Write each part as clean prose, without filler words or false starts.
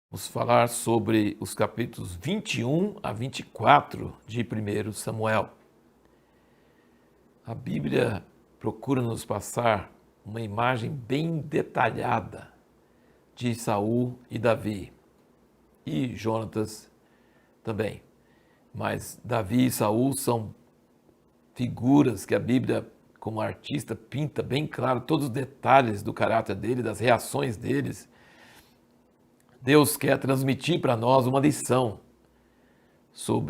Vamos falar sobre os capítulos 21 a 24 de 1 Samuel. A Bíblia procura nos passar uma imagem bem detalhada de Saul e Davi, e Jonatas também. Mas Davi e Saul são figuras que a Bíblia, como artista, pinta bem claro todos os detalhes do caráter dele, das reações deles. Deus quer transmitir para nós uma lição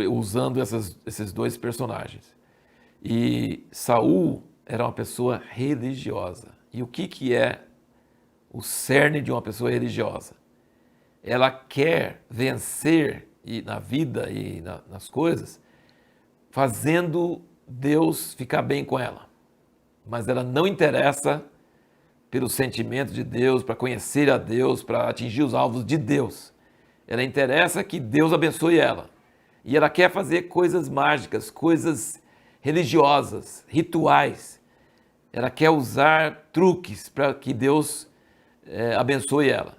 usando esses dois personagens. E Saul era uma pessoa religiosa. E o que é o cerne de uma pessoa religiosa? Ela quer vencer na vida e nas coisas, fazendo Deus ficar bem com ela. Mas ela não interessa pelo sentimento de Deus, para conhecer a Deus, para atingir os alvos de Deus. Ela interessa que Deus abençoe ela. E ela quer fazer coisas mágicas, coisas religiosas, rituais. Ela quer usar truques para que Deus abençoe ela.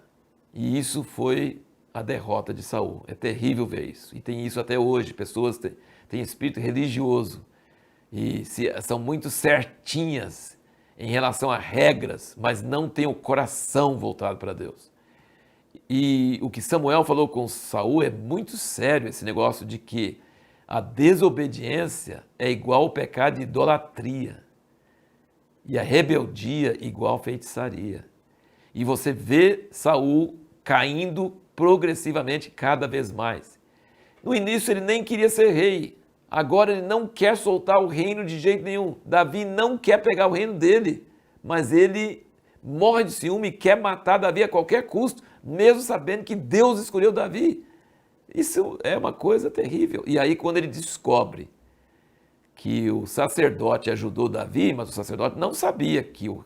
E isso foi a derrota de Saul. É terrível ver isso. E tem isso até hoje. Pessoas têm espírito religioso e são muito certinhas em relação a regras, mas não tem o coração voltado para Deus. E o que Samuel falou com Saul é muito sério, esse negócio de que a desobediência é igual ao pecado de idolatria e a rebeldia igual feitiçaria. E você vê Saul caindo progressivamente cada vez mais. No início ele nem queria ser rei. Agora ele não quer soltar o reino de jeito nenhum. Davi não quer pegar o reino dele, mas ele morre de ciúme e quer matar Davi a qualquer custo, mesmo sabendo que Deus escolheu Davi. Isso é uma coisa terrível. E aí quando ele descobre que o sacerdote ajudou Davi, mas o sacerdote não sabia que o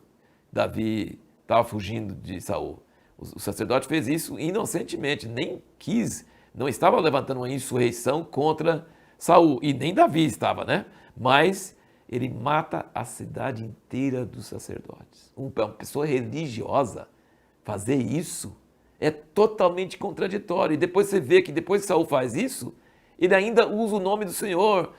Davi estava fugindo de Saul. O sacerdote fez isso inocentemente, nem quis, não estava levantando uma insurreição contra Saul, e nem Davi estava, né? Mas ele mata a cidade inteira dos sacerdotes. Uma pessoa religiosa fazer isso é totalmente contraditório. E depois você vê que depois que Saul faz isso, ele ainda usa o nome do Senhor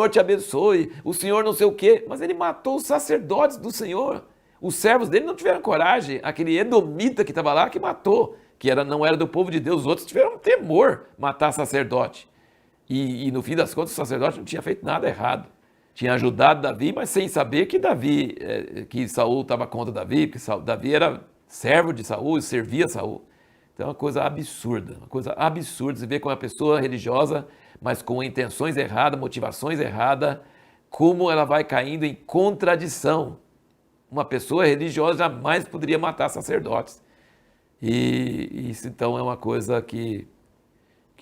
te abençoe, o Senhor não sei o quê, mas ele matou os sacerdotes do Senhor. Os servos dele não tiveram coragem, aquele edomita que estava lá que matou, não era do povo de Deus, os outros tiveram temor matar sacerdote. E no fim das contas o sacerdote não tinha feito nada errado. Tinha ajudado Davi, mas sem saber que Saul estava contra Davi, porque Davi era servo de Saul e servia Saul. Então é uma coisa absurda você vê como uma pessoa religiosa, mas com intenções erradas, motivações erradas, como ela vai caindo em contradição. Uma pessoa religiosa jamais poderia matar sacerdotes. E isso então é uma coisa que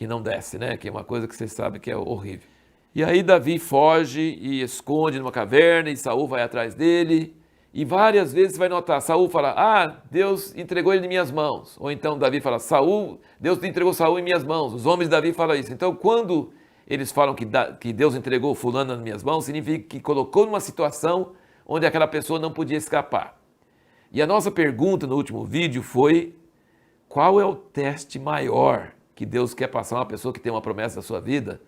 não desce, né? Que é uma coisa que você sabe que é horrível. E aí Davi foge e esconde numa caverna e Saul vai atrás dele. E várias vezes você vai notar, Saul fala, Deus entregou ele em minhas mãos. Ou então Davi fala, Deus entregou Saul em minhas mãos. Os homens de Davi falam isso. Então quando eles falam que Deus entregou fulano nas minhas mãos, significa que colocou numa situação onde aquela pessoa não podia escapar. E a nossa pergunta no último vídeo foi, qual é o teste maior que Deus quer passar a uma pessoa que tem uma promessa na sua vida,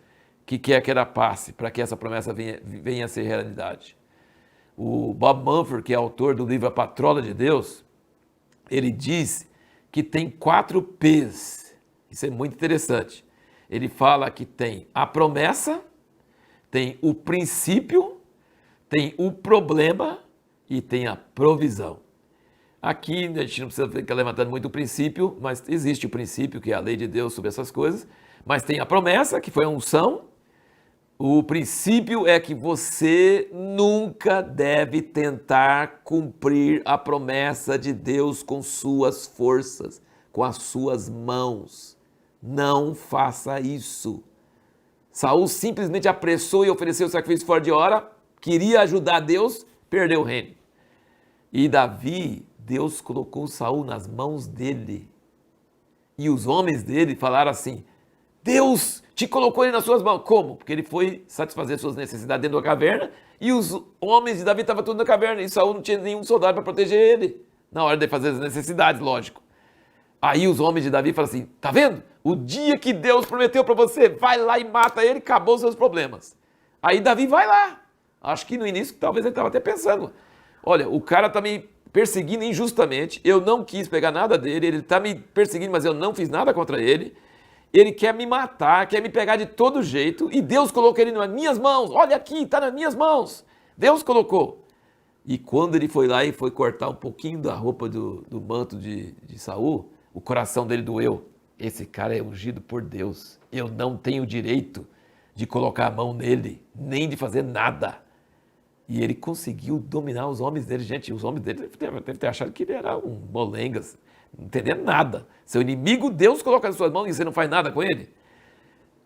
que quer que ela passe, para que essa promessa venha a ser realidade? O Bob Mumford, que é autor do livro A Patrola de Deus, ele diz que tem 4 P's. Isso é muito interessante. Ele fala que tem a promessa, tem o princípio, tem o problema e tem a provisão. Aqui a gente não precisa ficar levantando muito o princípio, mas existe o princípio, que é a lei de Deus sobre essas coisas, mas tem a promessa, que foi a unção. O princípio é que você nunca deve tentar cumprir a promessa de Deus com suas forças, com as suas mãos. Não faça isso. Saul simplesmente apressou e ofereceu o sacrifício fora de hora, queria ajudar Deus, perdeu o reino. E Davi, Deus colocou Saul nas mãos dele. E os homens dele falaram assim, Deus te colocou ele nas suas mãos. Como? Porque ele foi satisfazer suas necessidades dentro da caverna e os homens de Davi estavam tudo na caverna e Saul não tinha nenhum soldado para proteger ele na hora de fazer as necessidades, lógico. Aí os homens de Davi falam assim, tá vendo? O dia que Deus prometeu para você, vai lá e mata ele, acabou os seus problemas. Aí Davi vai lá. Acho que no início talvez ele estava até pensando, olha, o cara está me perseguindo injustamente, eu não quis pegar nada dele, ele está me perseguindo, mas eu não fiz nada contra ele. Ele quer me matar, quer me pegar de todo jeito, e Deus colocou ele nas minhas mãos. Olha aqui, está nas minhas mãos. Deus colocou. E quando ele foi lá e foi cortar um pouquinho da roupa do manto de Saul, o coração dele doeu. Esse cara é ungido por Deus. Eu não tenho direito de colocar a mão nele, nem de fazer nada. E ele conseguiu dominar os homens dele. Gente, os homens dele devem ter achado que ele era um molengas, não entendendo nada. Seu inimigo, Deus coloca nas suas mãos e você não faz nada com ele.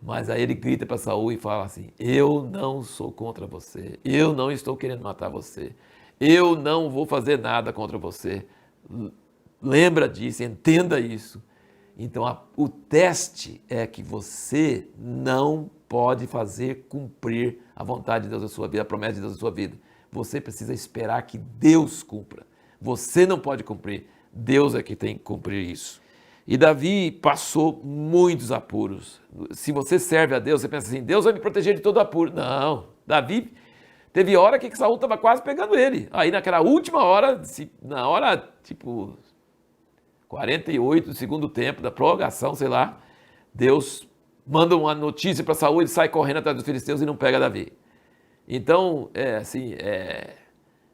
Mas aí ele grita para Saul e fala assim, eu não sou contra você, eu não estou querendo matar você, eu não vou fazer nada contra você. Lembra disso, entenda isso. Então o teste é que você não pode fazer cumprir a vontade de Deus na sua vida, a promessa de Deus na sua vida. Você precisa esperar que Deus cumpra. Você não pode cumprir, Deus é que tem que cumprir isso. E Davi passou muitos apuros. Se você serve a Deus, você pensa assim, Deus vai me proteger de todo apuro. Não, Davi teve hora que Saul estava quase pegando ele. Aí naquela última hora, na hora tipo 48 do segundo tempo, da prorrogação, sei lá, Deus manda uma notícia para Saul, ele sai correndo atrás dos filisteus e não pega Davi. Então,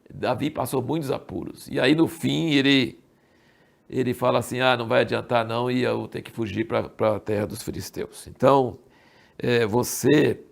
Davi passou muitos apuros. E aí no fim ele fala assim, não vai adiantar não, e eu tenho que fugir para a terra dos filisteus. Então, você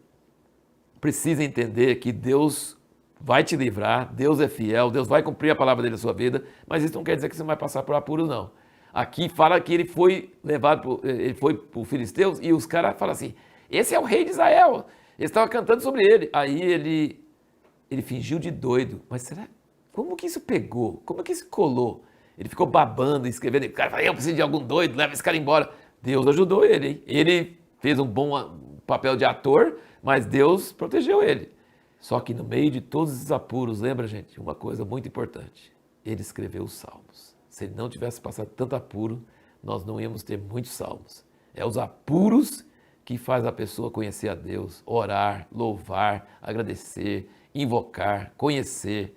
precisa entender que Deus vai te livrar, Deus é fiel, Deus vai cumprir a palavra dele na sua vida, mas isso não quer dizer que você não vai passar por apuros, não. Aqui fala que ele foi levado, ele foi para os filisteus e os caras falam assim, esse é o rei de Israel, eles estavam cantando sobre ele. Aí ele fingiu de doido, mas será, como que isso pegou? Como que isso colou? Ele ficou babando, escrevendo, o cara falou, eu preciso de algum doido, leva esse cara embora. Deus ajudou ele, hein? Ele fez um bom papel de ator, mas Deus protegeu ele. Só que no meio de todos esses apuros, lembra, gente, uma coisa muito importante, ele escreveu os salmos. Se ele não tivesse passado tanto apuro, nós não íamos ter muitos salmos. É os apuros que faz a pessoa conhecer a Deus, orar, louvar, agradecer, invocar, conhecer.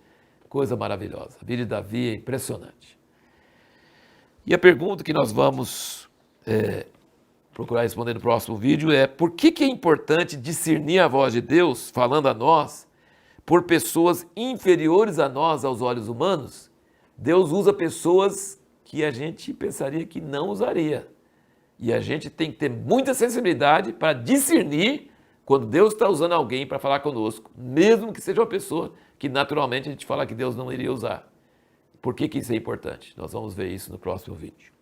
Coisa maravilhosa. A vida de Davi é impressionante. E a pergunta que nós vamos procurar responder no próximo vídeo é: por que é importante discernir a voz de Deus falando a nós por pessoas inferiores a nós aos olhos humanos? Deus usa pessoas que a gente pensaria que não usaria. E a gente tem que ter muita sensibilidade para discernir quando Deus está usando alguém para falar conosco, mesmo que seja uma pessoa que naturalmente a gente fala que Deus não iria usar. Por que isso é importante? Nós vamos ver isso no próximo vídeo.